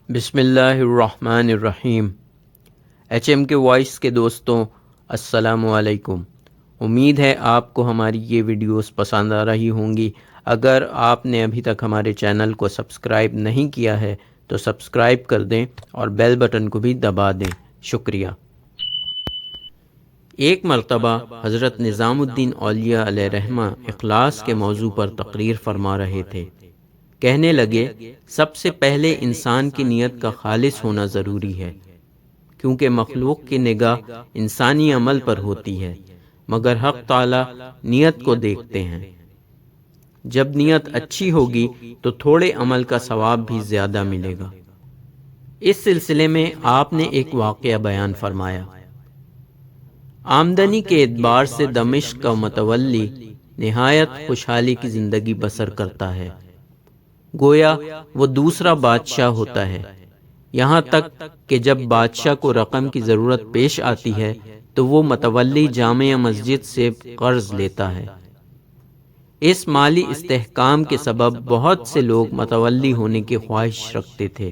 بسم اللہ الرحمن الرحیم۔ ایچ ایم کے وائس کے دوستوں، السلام علیکم۔ امید ہے آپ کو ہماری یہ ویڈیوز پسند آ رہی ہوں گی۔ اگر آپ نے ابھی تک ہمارے چینل کو سبسکرائب نہیں کیا ہے تو سبسکرائب کر دیں اور بیل بٹن کو بھی دبا دیں۔ شکریہ۔ ایک مرتبہ حضرت نظام الدین اولیاء علیہ رحمہ اخلاص کے موضوع پر تقریر فرما رہے تھے۔ کہنے لگے، سب سے پہلے انسان کی نیت کا خالص ہونا ضروری ہے، کیونکہ مخلوق کی نگاہ انسانی عمل پر ہوتی ہے، مگر حق تعالی نیت کو دیکھتے ہیں۔ جب نیت اچھی ہوگی تو تھوڑے عمل کا ثواب بھی زیادہ ملے گا۔ اس سلسلے میں آپ نے ایک واقعہ بیان فرمایا۔ آمدنی کے اعتبار سے دمشق کا متولی نہایت خوشحالی کی زندگی بسر کرتا ہے، گویا وہ دوسرا بادشاہ ہوتا ہے، یہاں تک کہ جب بادشاہ کو رقم کی ضرورت پیش آتی ہے تو وہ متولی جامع مسجد سے قرض لیتا ہے۔ اس مالی استحکام کے سبب بہت سے لوگ متولی ہونے کی خواہش رکھتے تھے۔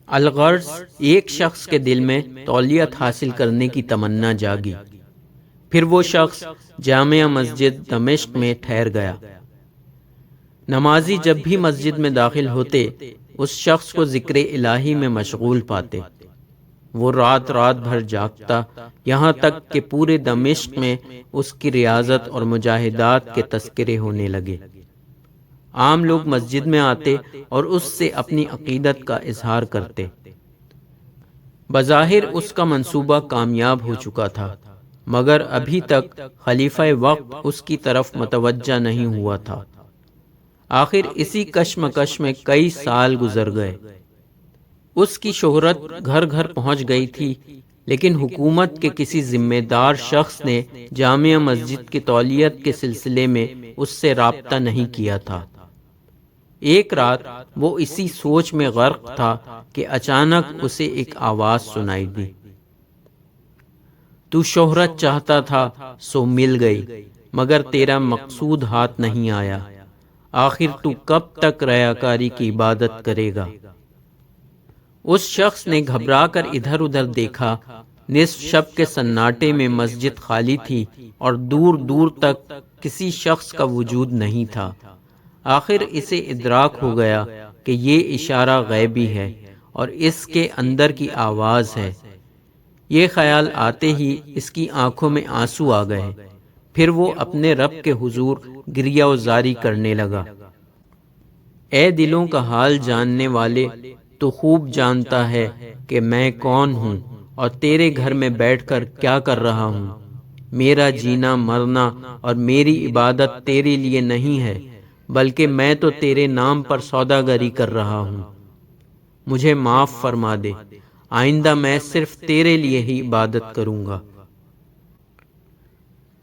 الغرض ایک شخص کے دل میں تولیت حاصل کرنے کی تمنا جاگی، پھر وہ شخص جامع مسجد دمشق میں ٹھہر گیا۔ نمازی جب بھی مسجد میں داخل ہوتے اس شخص کو ذکر الہی میں مشغول پاتے۔ وہ رات بھر جاگتا، یہاں تک کہ پورے دمشق میں اس کی ریاضت اور مجاہدات کے تذکرے ہونے لگے۔ عام لوگ مسجد میں آتے اور اس سے اپنی عقیدت کا اظہار کرتے۔ بظاہر اس کا منصوبہ کامیاب ہو چکا تھا، مگر ابھی تک خلیفہ وقت اس کی طرف متوجہ نہیں ہوا تھا۔ آخر اسی کشمکش میں کئی سال گزر گئے۔ اس کی شہرت گھر گھر پہنچ گئی تھی، لیکن حکومت کے کسی ذمہ دار شخص نے جامع مسجد کی تولیت کے سلسلے میں اس سے رابطہ نہیں کیا تھا۔ ایک رات وہ اسی سوچ میں غرق تھا کہ اچانک اسے ایک آواز سنائی دی، تو شہرت چاہتا تھا سو مل گئی، مگر تیرا مقصود ہاتھ نہیں آیا، آخر تو کب تک ریاکاری کی عبادت کرے گا؟ اس شخص نے گھبرا کر ادھر ادھر دیکھا۔ نصف شب کے سناٹے میں مسجد خالی تھی اور دور دور تک کسی شخص کا وجود نہیں تھا۔ آخر اسے ادراک ہو گیا کہ یہ اشارہ غیبی ہے اور اس کے اندر کی آواز ہے۔ یہ خیال آتے ہی اس کی آنکھوں میں آنسو آ گئے، پھر وہ اپنے رب کے حضور گریہ و زاری کرنے لگا۔ اے دلوں کا حال جاننے والے، تو خوب جانتا ہے کہ میں کون ہوں اور تیرے گھر میں بیٹھ کر کیا کر رہا ہوں۔ میرا جینا مرنا اور میری عبادت تیرے لیے نہیں ہے، بلکہ میں تو تیرے نام پر سوداگری کر رہا ہوں۔ مجھے معاف فرما دے، آئندہ میں صرف تیرے لیے ہی عبادت کروں گا۔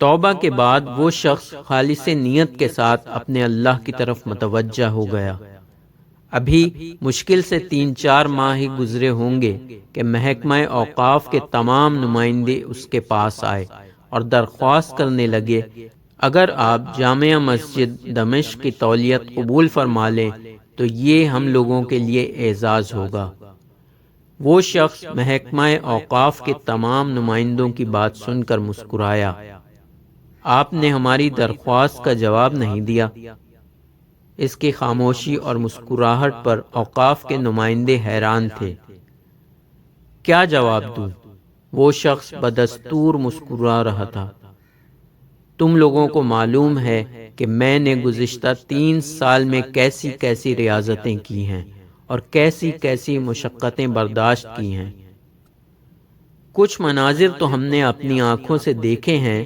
توبہ کے بعد وہ شخص خالص نیت کے ساتھ اپنے اللہ کی طرف متوجہ ہو گیا۔ ابھی مشکل سے 3-4 ماہ ہی گزرے ہوں گے کہ محکمہ اوقاف کے تمام نمائندے اس کے پاس آئے اور درخواست کرنے لگے، اگر آپ جامع مسجد دمشق کی تولیت قبول فرما لیں تو یہ ہم لوگوں کے لیے اعزاز ہوگا۔ وہ شخص محکمہ اوقاف کے تمام نمائندوں کی بات سن کر مسکرایا۔ آپ نے ہماری درخواست کا جواب نہیں دیا۔ اس کی خاموشی اور مسکراہٹ پر اوقاف کے نمائندے حیران تھے۔ کیا جواب دوں؟ وہ شخص بدستور مسکرا رہا تھا۔ تم لوگوں کو معلوم ہے کہ میں نے گزشتہ 3 سال میں کیسی کیسی ریاضتیں کی ہیں اور کیسی کیسی مشقتیں برداشت کی ہیں۔ کچھ مناظر تو ہم نے اپنی آنکھوں سے دیکھے ہیں۔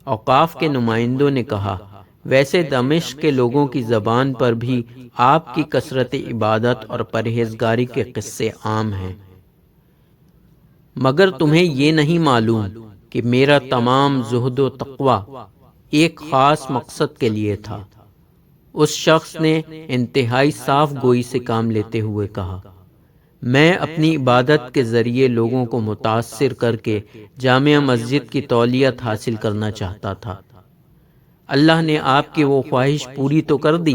اوقاف کے نمائندوں نے کہا، ویسے دمشق کے لوگوں کی زبان پر بھی آپ کی کثرت عبادت اور پرہیزگاری کے قصے عام ہیں، مگر تمہیں یہ نہیں معلوم کہ میرا تمام زہد و تقوی ایک خاص مقصد کے لیے تھا۔ اس شخص نے انتہائی صاف گوئی سے کام لیتے ہوئے کہا، میں اپنی عبادت کے ذریعے لوگوں کو متاثر کر کے جامع مسجد کی تولیت حاصل کرنا چاہتا تھا۔ اللہ نے آپ کی وہ خواہش پوری تو کر دی؟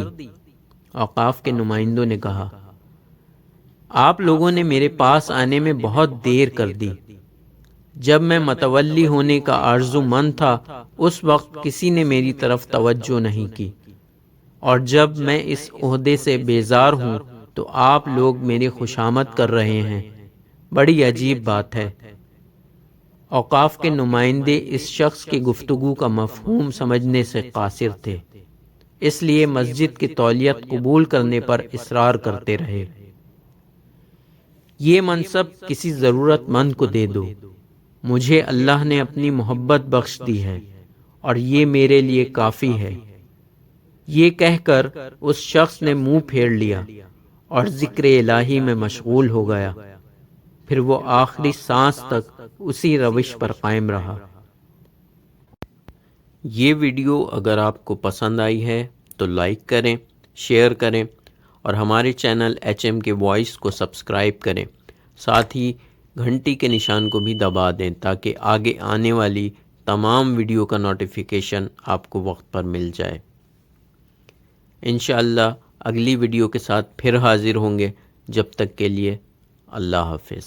اوقاف کے نمائندوں نے کہا، آپ لوگوں نے میرے پاس آنے میں بہت دیر کر دی۔ جب میں متولی ہونے کا آرزو مند تھا اس وقت کسی نے میری طرف توجہ نہیں کی، اور جب میں اس عہدے سے بیزار ہوں تو آپ لوگ میری خوشامد کر رہے ہیں۔ بڑی عجیب بات ہے۔ اوقاف کے نمائندے اس شخص کی گفتگو کا مفہوم سمجھنے سے قاصر تھے، اس لیے مسجد کی تولیت قبول کرنے پر اصرار کرتے رہے۔ یہ منصب کسی ضرورت مند کو دے دو، مجھے اللہ نے اپنی محبت بخش دی ہے اور یہ میرے لیے کافی ہے۔ یہ کہہ کر اس شخص نے منہ پھیر لیا اور ذکر الہی میں مشغول ہو گیا، پھر وہ آخری سانس تک اسی روش پر قائم رہا۔ یہ ویڈیو اگر آپ کو پسند آئی ہے تو لائک کریں، شیئر کریں اور ہمارے چینل HM کے وائس کو سبسکرائب کریں، ساتھ ہی گھنٹی کے نشان کو بھی دبا دیں تاکہ آگے آنے والی تمام ویڈیو کا نوٹیفیکیشن آپ کو وقت پر مل جائے۔ انشاءاللہ اگلی ویڈیو کے ساتھ پھر حاضر ہوں گے، جب تک کے لیے اللہ حافظ۔